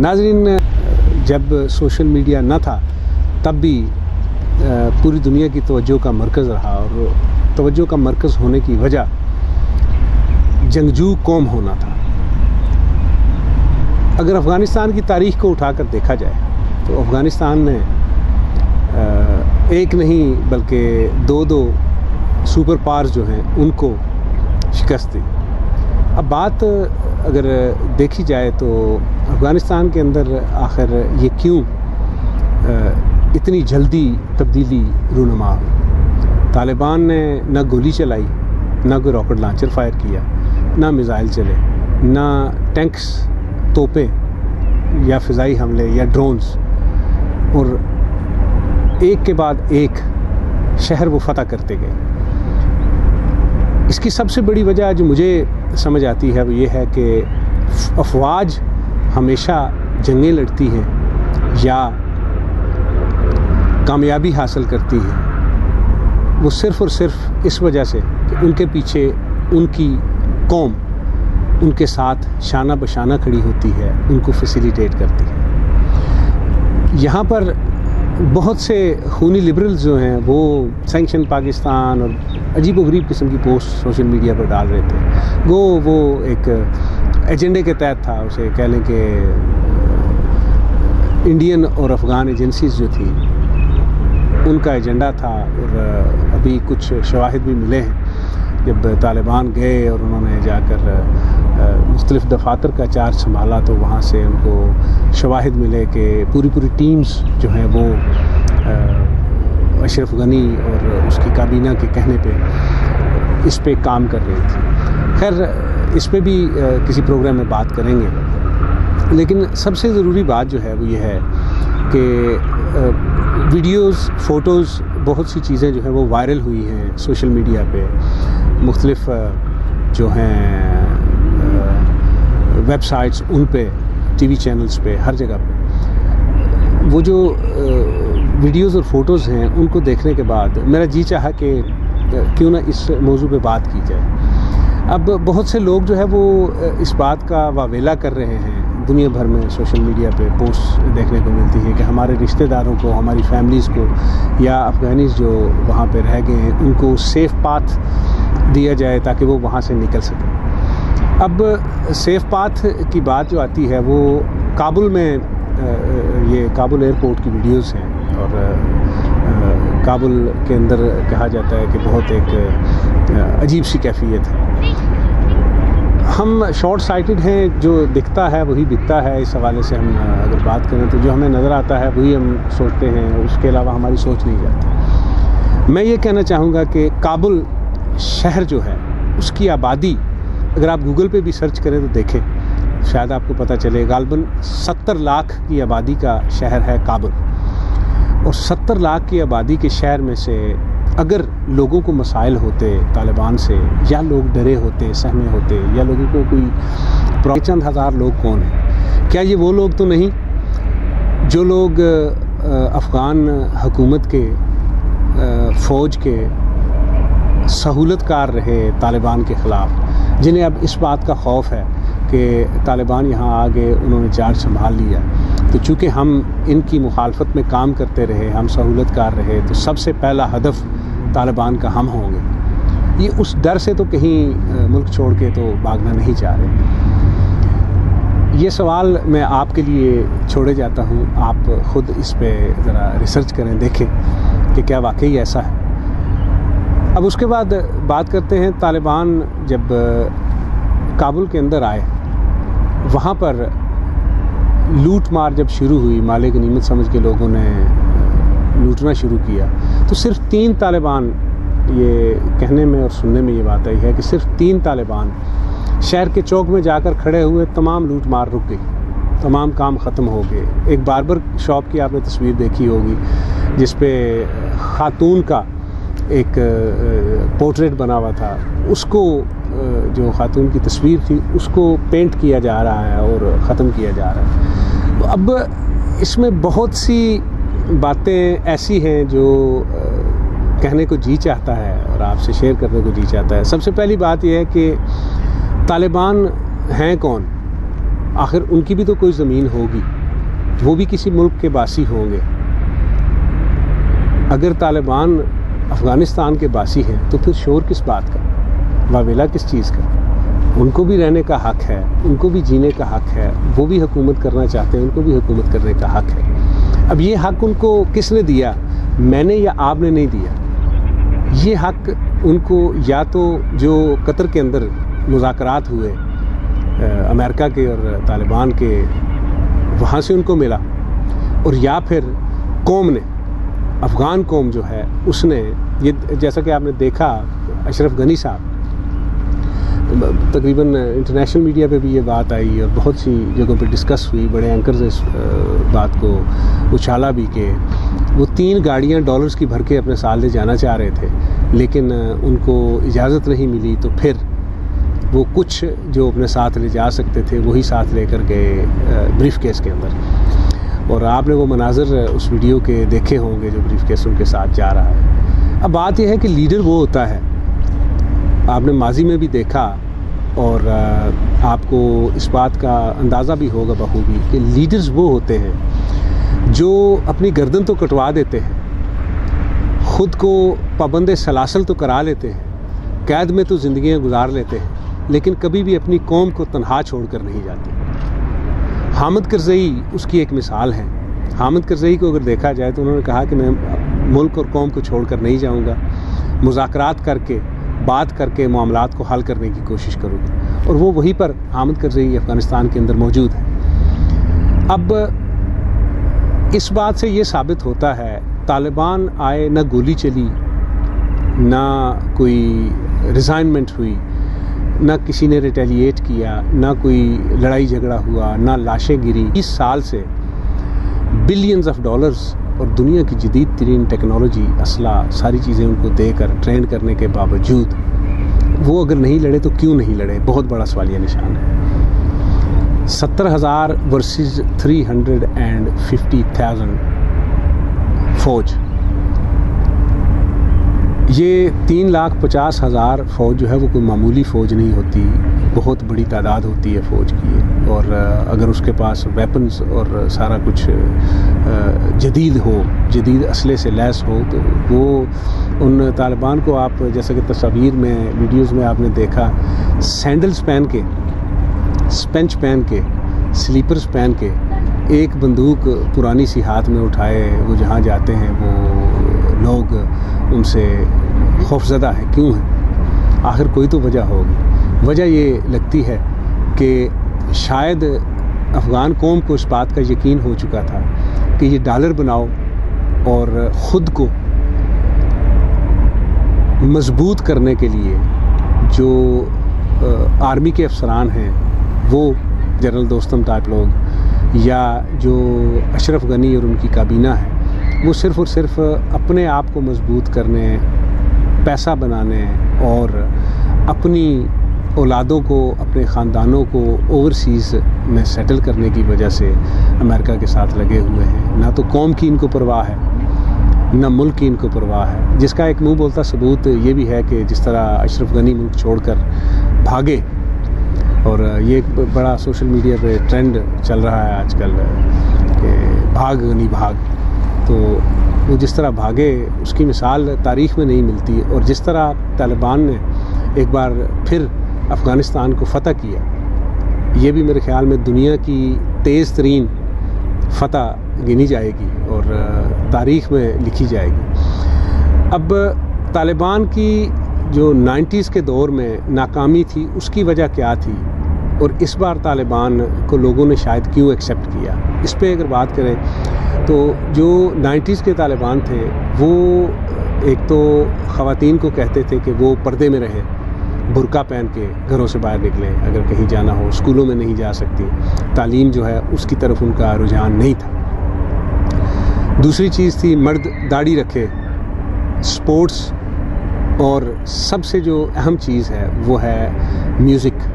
ناظرین، جب social media نہ تھا تب بھی پوری دنیا کی توجہ کا مرکز رہا، اور توجہ کا مرکز ہونے کی وجہ جنگجو قوم ہونا تھا۔ اگر افغانستان کی تاریخ کو اٹھا کر دیکھا جائے تو افغانستان نے ایک نہیں بلکہ دو سپر پاورز جو ہیں ان کو شکست دی۔ اب بات اگر دیکھی جائے تو افغانستان کے اندر آخر یہ کیوں اتنی جلدی تبدیلی رونما ہوئی؟ طالبان نے نہ گولی چلائی، نہ کوئی راکٹ لانچر فائر کیا، نہ میزائل چلے، نہ ٹینکس، توپیں یا فضائی حملے یا ڈرونز، اور ایک کے بعد ایک شہر وہ فتح کرتے گئے۔ اس کی سب سے بڑی وجہ جو مجھے سمجھ آتی ہے وہ یہ ہے کہ افواج ہمیشہ جنگیں لڑتی ہیں یا کامیابی حاصل کرتی ہیں وہ صرف اور صرف اس وجہ سے کہ ان کے پیچھے ان کی قوم ان کے ساتھ شانہ بشانہ کھڑی ہوتی ہے، ان کو فیسیلیٹیٹ کرتی ہے۔ یہاں پر بہت سے خونی لبرلز جو ہیں وہ سینکشن پاکستان اور عجیب و غریب قسم کی پوسٹ سوشل میڈیا پر ڈال رہے تھے۔ وہ ایک ایجنڈے کے تحت تھا، اسے کہہ لیں کہ انڈین اور افغان ایجنسیز جو تھی ان کا ایجنڈا تھا، اور ابھی کچھ شواہد بھی ملے ہیں جب طالبان گئے اور انہوں نے جا کر مختلف دفاتر کا چارج سنبھالا تو وہاں سے ان کو شواہد ملے کہ پوری ٹیمز جو ہیں وہ اشرف غنی اور اس کی کابینہ کے کہنے پہ اس پہ کام کر رہی تھی۔ خیر، اس پہ بھی کسی پروگرام میں بات کریں گے، لیکن سب سے ضروری بات جو ہے وہ یہ ہے کہ ویڈیوز، فوٹوز، بہت سی چیزیں جو ہیں وہ وائرل ہوئی ہیں سوشل میڈیا پہ، مختلف جو ہیں ویب سائٹس، ان پہ، ٹی وی چینلز پہ، ہر جگہ پہ وہ جو ویڈیوز اور فوٹوز ہیں ان کو دیکھنے کے بعد میرا جی چاہا کہ کیوں نہ اس موضوع پہ بات کی جائے۔ اب بہت سے لوگ جو ہے وہ اس بات کا واویلا کر رہے ہیں، دنیا بھر میں سوشل میڈیا پہ پوسٹ دیکھنے کو ملتی ہے کہ ہمارے رشتہ داروں کو، ہماری فیملیز کو یا افغانیز جو وہاں پہ رہ گئے ہیں ان کو سیف پاتھ دیا جائے تاکہ وہ وہاں سے نکل سکیں۔ اب سیف پاتھ کی بات جو آتی ہے وہ کابل میں، یہ کابل ایئرپورٹ کی ویڈیوز ہیں، اور کابل کے اندر کہا جاتا ہے کہ بہت ایک عجیب سی کیفیت ہے۔ ہم شارٹ سائٹڈ ہیں، جو دکھتا ہے وہی بکتا ہے، اس حوالے سے ہم اگر بات کریں تو جو ہمیں نظر آتا ہے وہی ہم سوچتے ہیں، اور اس کے علاوہ ہماری سوچ نہیں جاتی۔ میں یہ کہنا چاہوں گا کہ کابل شہر جو ہے اس کی آبادی اگر آپ گوگل پہ بھی سرچ کریں تو دیکھیں، شاید آپ کو پتہ چلے، غالباً 70 لاکھ کی آبادی کا شہر ہے کابل، اور 70 لاکھ کی آبادی کے شہر میں سے اگر لوگوں کو مسائل ہوتے طالبان سے، یا لوگ ڈرے ہوتے، سہمے ہوتے، یا لوگوں کو کوئی چند ہزار لوگ کون ہیں؟ کیا یہ وہ لوگ تو نہیں جو لوگ افغان حکومت کے، فوج کے سہولت کار رہے طالبان کے خلاف، جنہیں اب اس بات کا خوف ہے کہ طالبان یہاں آ گئے، انہوں نے چارج سنبھال لیا، تو چونکہ ہم ان کی مخالفت میں کام کرتے رہے، ہم سہولت کار رہے، تو سب سے پہلا ہدف طالبان کا ہم ہوں گے۔ یہ اس ڈر سے تو کہیں ملک چھوڑ کے تو بھاگنا نہیں چاہ رہے۔ یہ سوال میں آپ کے لیے چھوڑے جاتا ہوں، آپ خود اس پہ ذرا ریسرچ کریں، دیکھیں کہ کیا واقعی ایسا ہے۔ اب اس کے بعد بات کرتے ہیں، طالبان جب کابل کے اندر آئے، وہاں پر لوٹ مار جب شروع ہوئی، مال غنیمت سمجھ کے لوگوں نے لوٹنا شروع کیا، تو صرف 3 طالبان، یہ کہنے میں اور سننے میں یہ بات آئی ہے کہ صرف 3 طالبان شہر کے چوک میں جا کر کھڑے ہوئے، تمام لوٹ مار رک گئی، تمام کام ختم ہو گئے۔ ایک باربر شاپ کی آپ نے تصویر دیکھی ہوگی جس پہ خاتون کا ایک پورٹریٹ بنا ہوا تھا، اس کو جو خاتون کی تصویر تھی اس کو پینٹ کیا جا رہا ہے اور ختم کیا جا رہا ہے۔ تو اب اس میں بہت سی باتیں ایسی ہیں جو کہنے کو جی چاہتا ہے اور آپ سے شیئر کرنے کو جی چاہتا ہے۔ سب سے پہلی بات یہ ہے کہ طالبان ہیں کون؟ آخر ان کی بھی تو کوئی زمین ہوگی، وہ بھی کسی ملک کے باسی ہوں گے۔ اگر طالبان افغانستان کے باسی ہیں تو پھر شور کس بات کا، واویلا کس چیز کا؟ ان کو بھی رہنے کا حق ہے، ان کو بھی جینے کا حق ہے، وہ بھی حکومت کرنا چاہتے ہیں، ان کو بھی حکومت کرنے کا حق ہے۔ اب یہ حق ان کو کس نے دیا؟ میں نے یا آپ نے نہیں دیا۔ یہ حق ان کو یا تو جو قطر کے اندر مذاکرات ہوئے امریکہ کے اور طالبان کے، وہاں سے ان کو ملا، اور یا پھر قوم نے، افغان قوم جو ہے اس نے یہ، جیسا کہ آپ نے دیکھا اشرف غنی صاحب، تقریباً انٹرنیشنل میڈیا پہ بھی یہ بات آئی اور بہت سی جگہوں پہ ڈسکس ہوئی، بڑے اینکرز اس بات کو اچھالا بھی کہ وہ 3 گاڑیاں ڈالرز کی بھر کے اپنے ساتھ لے جانا چاہ رہے تھے، لیکن ان کو اجازت نہیں ملی، تو پھر وہ کچھ جو اپنے ساتھ لے جا سکتے تھے وہی ساتھ لے کر گئے بریف کیس کے اندر، اور آپ نے وہ مناظر اس ویڈیو کے دیکھے ہوں گے جو بریف کیس ان کے ساتھ جا رہا ہے۔ اب بات یہ ہے کہ لیڈر وہ ہوتا ہے، آپ نے ماضی میں بھی دیکھا اور آپ کو اس بات کا اندازہ بھی ہوگا بخوبی کہ لیڈرز وہ ہوتے ہیں جو اپنی گردن تو کٹوا دیتے ہیں، خود کو پابند سلاسل تو کرا لیتے ہیں، قید میں تو زندگیاں گزار لیتے ہیں، لیکن کبھی بھی اپنی قوم کو تنہا چھوڑ کر نہیں جاتے۔ حامد کرزئی اس کی ایک مثال ہے۔ حامد کرزئی کو اگر دیکھا جائے تو انہوں نے کہا کہ میں ملک اور قوم کو چھوڑ کر نہیں جاؤں گا، مذاکرات کر کے، بات کر کے معاملات کو حل کرنے کی کوشش کروں گا، اور وہ وہیں پر حامد کرزئی افغانستان کے اندر موجود ہے۔ اب اس بات سے یہ ثابت ہوتا ہے، طالبان آئے، نہ گولی چلی، نہ کوئی ریزائنمنٹ ہوئی، نہ کسی نے ریٹیلیٹ کیا، نہ کوئی لڑائی جھگڑا ہوا، نہ لاشیں گری۔ 20 سال سے بلینز آف ڈالرز اور دنیا کی جدید ترین ٹیکنالوجی، اسلحہ، ساری چیزیں ان کو دے کر ٹرین کرنے کے باوجود وہ اگر نہیں لڑے تو کیوں نہیں لڑے؟ بہت بڑا سوالیہ نشان ہے۔ 70,000 ورسز 350,000 فوج، یہ 3,50,000 فوج جو ہے وہ کوئی معمولی فوج نہیں ہوتی، بہت بڑی تعداد ہوتی ہے فوج کی، اور اگر اس کے پاس ویپنز اور سارا کچھ جدید ہو، جدید اسلحے سے لیس ہو، تو وہ ان طالبان کو، آپ جیسا کہ تصاویر میں، ویڈیوز میں آپ نے دیکھا، سینڈلز پہن کے، سپنچ پہن کے، سلیپرز پہن کے، ایک بندوق پرانی سی ہاتھ میں اٹھائے وہ جہاں جاتے ہیں، وہ لوگ ان سے خوفزدہ ہیں۔ کیوں ہیں؟ آخر کوئی تو وجہ ہوگی۔ وجہ یہ لگتی ہے کہ شاید افغان قوم کو اس بات کا یقین ہو چکا تھا کہ یہ ڈالر بناؤ اور خود کو مضبوط کرنے کے لیے جو آرمی کے افسران ہیں، وہ جنرل دوستم ٹائپ لوگ، یا جو اشرف غنی اور ان کی کابینہ ہے، وہ صرف اور صرف اپنے آپ کو مضبوط کرنے، پیسہ بنانے اور اپنی اولادوں کو، اپنے خاندانوں کو اوورسیز میں سیٹل کرنے کی وجہ سے امریکہ کے ساتھ لگے ہوئے ہیں۔ نہ تو قوم کی ان کو پرواہ ہے، نہ ملک کی ان کو پرواہ ہے، جس کا ایک منہ بولتا ثبوت یہ بھی ہے کہ جس طرح اشرف غنی ملک چھوڑ کر بھاگے، اور یہ ایک بڑا سوشل میڈیا پہ ٹرینڈ چل رہا ہے آج کل کہ بھاگ غنی بھاگ، تو وہ جس طرح بھاگے اس کی مثال تاریخ میں نہیں ملتی، اور جس طرح طالبان نے ایک بار پھر افغانستان کو فتح کیا، یہ بھی میرے خیال میں دنیا کی تیز ترین فتح گنی جائے گی اور تاریخ میں لکھی جائے گی۔ اب طالبان کی جو 90s کے دور میں ناکامی تھی، اس کی وجہ کیا تھی، اور اس بار طالبان کو لوگوں نے شاید کیوں ایکسیپٹ کیا، اس پہ اگر بات کریں تو جو 90s کے طالبان تھے، وہ ایک تو خواتین کو کہتے تھے کہ وہ پردے میں رہیں، برقع پہن کے گھروں سے باہر نکلیں، اگر کہیں جانا ہو، اسکولوں میں نہیں جا سکتی، تعلیم جو ہے اس کی طرف ان کا رجحان نہیں تھا۔ دوسری چیز تھی مرد داڑھی رکھے، سپورٹس، اور سب سے جو اہم چیز ہے وہ ہے میوزک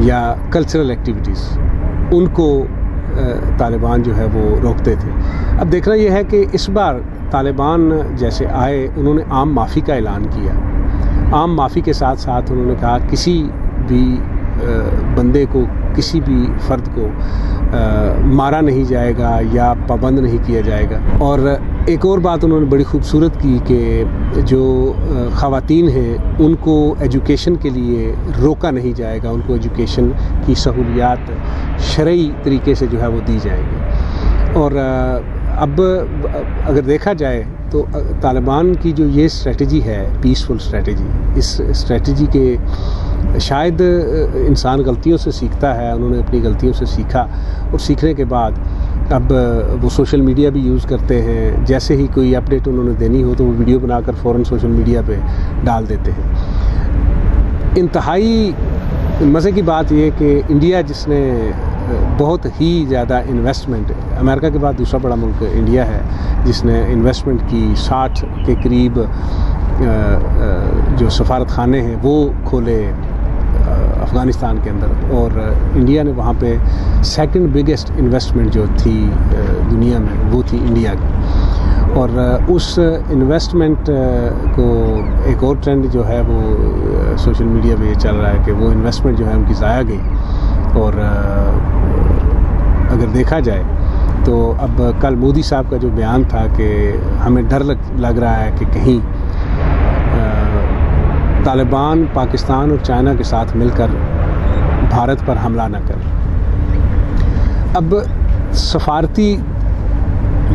یا کلچرل ایکٹیویٹیز، ان کو طالبان جو ہے وہ روکتے تھے۔ اب دیکھنا یہ ہے کہ اس بار طالبان جیسے آئے، انہوں نے عام معافی کا اعلان کیا، عام معافی کے ساتھ ساتھ انہوں نے کہا کسی بھی بندے کو کسی بھی فرد کو مارا نہیں جائے گا یا پابند نہیں کیا جائے گا۔ اور ایک اور بات انہوں نے بڑی خوبصورت کی کہ جو خواتین ہیں ان کو ایجوکیشن کے لیے روکا نہیں جائے گا، ان کو ایجوکیشن کی سہولیات شرعی طریقے سے جو ہے وہ دی جائیں گی۔ اور اب اگر دیکھا جائے تو طالبان کی جو یہ اسٹریٹجی ہے پیسفل اسٹریٹجی، اس اسٹریٹجی کے شاید انسان غلطیوں سے سیکھتا ہے، انہوں نے اپنی غلطیوں سے سیکھا اور سیکھنے کے بعد اب وہ سوشل میڈیا بھی یوز کرتے ہیں، جیسے ہی کوئی اپڈیٹ انہوں نے دینی ہو تو وہ ویڈیو بنا کر فوراً سوشل میڈیا پہ ڈال دیتے ہیں۔ انتہائی مزے کی بات یہ کہ انڈیا جس نے بہت ہی زیادہ انویسٹمنٹ، امریکہ کے بعد دوسرا بڑا ملک انڈیا ہے جس نے انویسٹمنٹ کی، 60 کے قریب جو سفارت خانے ہیں وہ کھولے افغانستان کے اندر، اور انڈیا نے وہاں پہ سیکنڈ بگیسٹ انویسٹمنٹ جو تھی دنیا میں وہ تھی انڈیا کی۔ اور اس انویسٹمنٹ کو ایک اور ٹرینڈ جو ہے وہ سوشل میڈیا پہ یہ چل رہا ہے کہ وہ انویسٹمنٹ جو ہے ان کی ضائع گئی۔ اور اگر دیکھا جائے تو اب کل مودی صاحب کا جو بیان تھا کہ ہمیں ڈر لگ رہا ہے کہ کہیں طالبان پاکستان اور چائنا کے ساتھ مل کر بھارت پر حملہ نہ کریں۔ اب سفارتی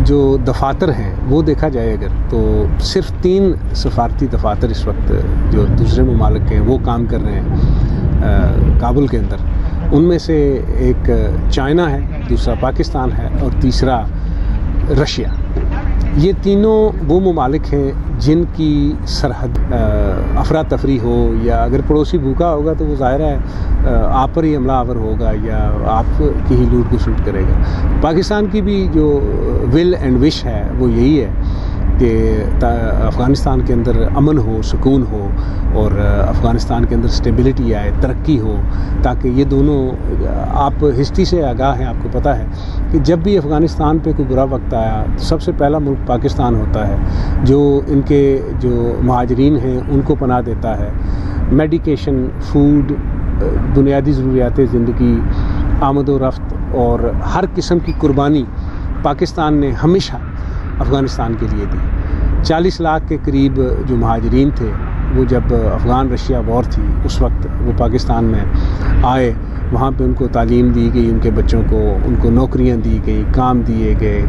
جو دفاتر ہیں وہ دیکھا جائے اگر تو صرف 3 سفارتی دفاتر اس وقت جو دوسرے ممالک کے ہیں وہ کام کر رہے ہیں کابل کے اندر، ان میں سے ایک چائنا ہے، دوسرا پاکستان ہے اور تیسرا رشیا۔ یہ تینوں وہ ممالک ہیں جن کی سرحد افراتفری ہو یا اگر پڑوسی بھوکا ہوگا تو وہ ظاہر ہے آپ پر ہی حملہ آور ہوگا یا آپ کی ہی لوٹ کھسوٹ کرے گا۔ پاکستان کی بھی جو ول اینڈ وش ہے وہ یہی ہے کہ افغانستان کے اندر امن ہو، سکون ہو اور افغانستان کے اندر سٹیبلٹی آئے، ترقی ہو، تاکہ یہ دونوں، آپ ہسٹری سے آگاہ ہیں، آپ کو پتہ ہے کہ جب بھی افغانستان پہ کوئی برا وقت آیا تو سب سے پہلا ملک پاکستان ہوتا ہے جو ان کے جو مہاجرین ہیں ان کو پناہ دیتا ہے، میڈیکیشن، فوڈ، بنیادی ضروریات زندگی، آمد و رفت اور ہر قسم کی قربانی پاکستان نے ہمیشہ افغانستان کے لیے دی۔ 40 لاکھ کے قریب جو مہاجرین تھے وہ جب افغان رشیا وار تھی اس وقت وہ پاکستان میں آئے، وہاں پہ ان کو تعلیم دی گئی، ان کے بچوں کو ان کو نوکریاں دی گئی، کام دیے گئے،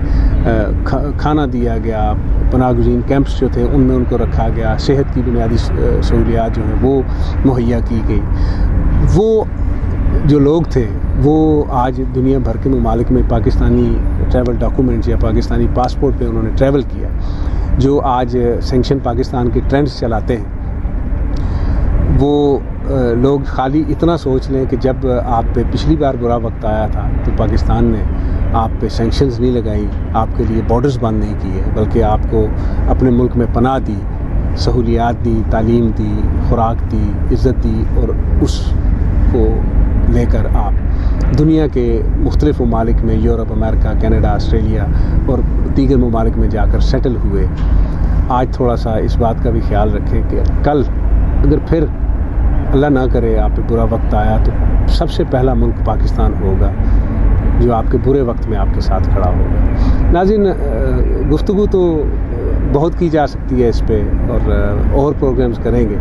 کھانا دیا گیا، پناہ گزین کیمپس جو تھے ان میں ان کو رکھا گیا، صحت کی بنیادی سہولیات جو ہیں وہ مہیا کی گئی۔ وہ جو لوگ تھے وہ آج دنیا بھر کے ممالک میں پاکستانی ٹریول ڈاکومنٹس یا پاکستانی پاسپورٹ پہ انہوں نے ٹریول کیا، جو آج سینکشن پاکستان کے ٹرینڈز چلاتے ہیں۔ وہ لوگ خالی اتنا سوچ لیں کہ جب آپ پہ پچھلی بار برا وقت آیا تھا تو پاکستان نے آپ پہ سینکشنز نہیں لگائی، آپ کے لیے بارڈرز بند نہیں کیے، بلکہ آپ کو اپنے ملک میں پناہ دی، سہولیات دی، تعلیم دی، خوراک دی، عزت دی، اور اس کو لے کر آپ دنیا کے مختلف ممالک میں، یورپ، امریکہ، کینیڈا، آسٹریلیا اور دیگر ممالک میں جا کر سیٹل ہوئے۔ آج تھوڑا سا اس بات کا بھی خیال رکھیں کہ کل اگر پھر اللہ نہ کرے آپ پہ برا وقت آیا تو سب سے پہلا ملک پاکستان ہوگا جو آپ کے برے وقت میں آپ کے ساتھ کھڑا ہوگا۔ ناظرین، گفتگو تو بہت کی جا سکتی ہے اس پہ اور پروگرامز کریں گے،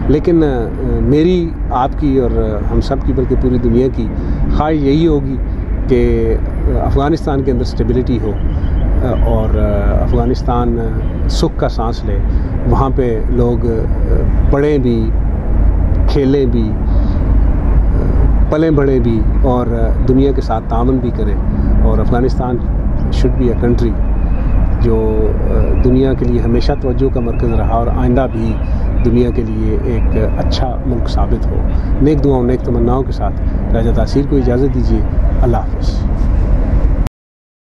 لیکن میری، آپ کی اور ہم سب کی بلکہ پوری دنیا کی خواہش یہی ہوگی کہ افغانستان کے اندر سٹیبلٹی ہو اور افغانستان سکھ کا سانس لے، وہاں پہ لوگ پڑھیں بھی، کھیلیں بھی، پلیں بڑھیں بھی اور دنیا کے ساتھ تعاون بھی کریں، اور Afghanistan should be a country جو دنیا کے لیے ہمیشہ توجہ کا مرکز رہا اور آئندہ بھی دنیا کے لیے ایک اچھا ملک ثابت ہو۔ نیک دعاؤں، نیک تمناؤں کے ساتھ راجہ تاثیر کو اجازت دیجیے۔ اللہ حافظ۔